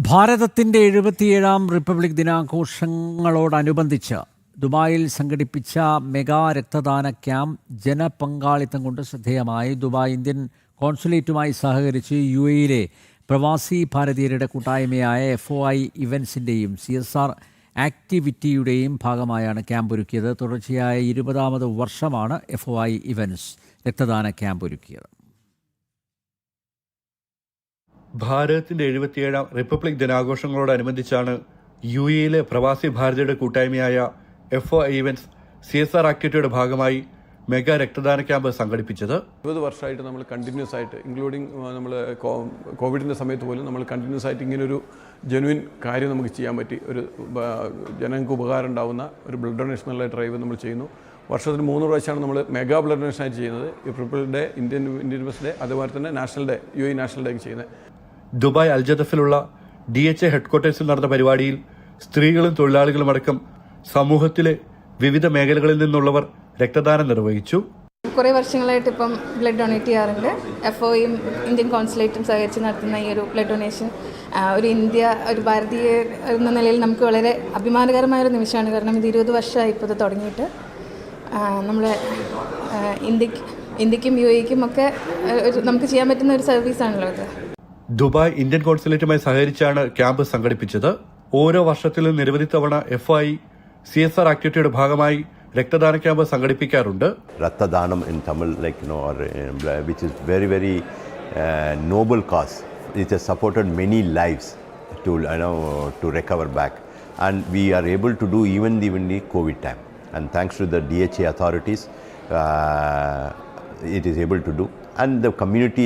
ഭാരതത്തിൻ്റെ 77ാം റിപ്പബ്ലിക് ദിനാഘോഷങ്ങളോടനുബന്ധിച്ച് ദുബായിൽ സംഘടിപ്പിച്ച മെഗാ രക്തദാന ക്യാമ്പ് ജനപങ്കാളിത്തം കൊണ്ട് ശ്രദ്ധേയമായി. ദുബായ് ഇന്ത്യൻ കോൺസുലേറ്റുമായി സഹകരിച്ച് UAE-യിലെ പ്രവാസി ഭാരതീയരുടെ കൂട്ടായ്മയായ FOI ഇവൻസിൻ്റെയും CSR ആക്ടിവിറ്റിയുടെയും ഭാഗമായാണ് ക്യാമ്പ് ഒരുക്കിയത്. തുടർച്ചയായ 20ാമത് വർഷമാണ് FOI ഇവൻസ് രക്തദാന ക്യാമ്പ് ഒരുക്കിയത്. ഭാരതത്തിന്റെ 77ാം റിപ്പബ്ലിക് ദിനാഘോഷങ്ങളോടനുബന്ധിച്ചാണ് UAE-യിലെ പ്രവാസി ഭാരതീയരുടെ കൂട്ടായ്മയായ FOI ഇവൻസ് CSR ആക്ടിവിറ്റിയുടെ ഭാഗമായി മെഗാ രക്തദാന ക്യാമ്പ് സംഘടിപ്പിച്ചത്. 20 വർഷമായിട്ട് നമ്മൾ കണ്ടിന്യൂസ് ആയിട്ട് ഇൻക്ലൂഡിങ് നമ്മൾ കോവിഡിൻ്റെ സമയത്ത് പോലും നമ്മൾ കണ്ടിന്യൂസ് ആയിട്ട് ഇങ്ങനൊരു ജെനുവിൻ കാര്യം നമുക്ക് ചെയ്യാൻ പറ്റി. ഒരു ജനങ്ങൾക്ക് ഉപകാരം ഉണ്ടാകുന്ന ഒരു ബ്ലഡ് ഡൊണേഷൻ എന്നുള്ള ഡ്രൈവ് നമ്മൾ ചെയ്യുന്നു. വർഷത്തിന് 3 പ്രാവശ്യമാണ് നമ്മൾ മെഗാ ബ്ലഡ് ഡൊണേഷൻ ആയിട്ട് ചെയ്യുന്നത്. Republic day, Indian independence day, അതുപോലെ തന്നെ നാഷണൽ ഡേ, UAE നാഷണൽ ഡേക്ക് ചെയ്യുന്നത്. ദുബായ് അൽജദഫിലുള്ള DHA ഹെഡ്ക്വാർട്ടേഴ്സിൽ നടന്ന പരിപാടിയിൽ സ്ത്രീകളും തൊഴിലാളികളും അടക്കം സമൂഹത്തിലെ വിവിധ മേഖലകളിൽ നിന്നുള്ളവർ രക്തദാനം നിർവഹിച്ചു. കുറേ വർഷങ്ങളായിട്ട് ഇപ്പം ബ്ലഡ് ഡൊണേറ്റ് ചെയ്യാറുണ്ട്. FOIയും ഇന്ത്യൻ കോൺസുലേറ്റും സഹകരിച്ച് നടത്തുന്ന ഈ ഒരു ബ്ലഡ് ഡൊണേഷൻ ഒരു ഭാരതീയ എന്ന നിലയിൽ നമുക്ക് വളരെ അഭിമാനകരമായൊരു നിമിഷമാണ്. കാരണം ഇത് 20 വർഷമായി ഇപ്പോൾ ഇത് തുടങ്ങിയിട്ട്. നമ്മുടെ ഇന്ത്യക്കും UAE-ക്കും ഒക്കെ നമുക്ക് ചെയ്യാൻ പറ്റുന്ന ഒരു സർവീസാണല്ലോ ഇത്. ദുബായ് ഇന്ത്യൻ കോൺസുലേറ്റുമായി സഹകരിച്ചാണ് ക്യാമ്പ് സംഘടിപ്പിച്ചത്. ഓരോ വർഷത്തിലും നിരവധി തവണ FOI CSR ആക്ടിവിറ്റിയുടെ ഭാഗമായി രക്തദാന ക്യാമ്പ് സംഘടിപ്പിക്കാറുണ്ട്. രക്തദാനം in Tamil, which is very, very noble cause. It has supported many lives to recover back, and we are able to do even the COVID time. And thanks to the DHA authorities, it is able to do. And the community,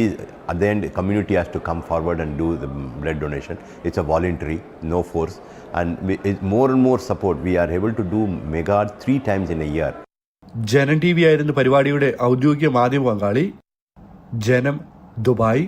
at the end, community has to come forward and do the blood donation. It's a voluntary, no force. And more and more support. We are able to do mega 3 times in a year. ജനം TV ആയിരുന്നു പരിപാടിയുടെ ഔദ്യോഗിക മാധ്യമ പങ്കാളി. ജനം, Dubai.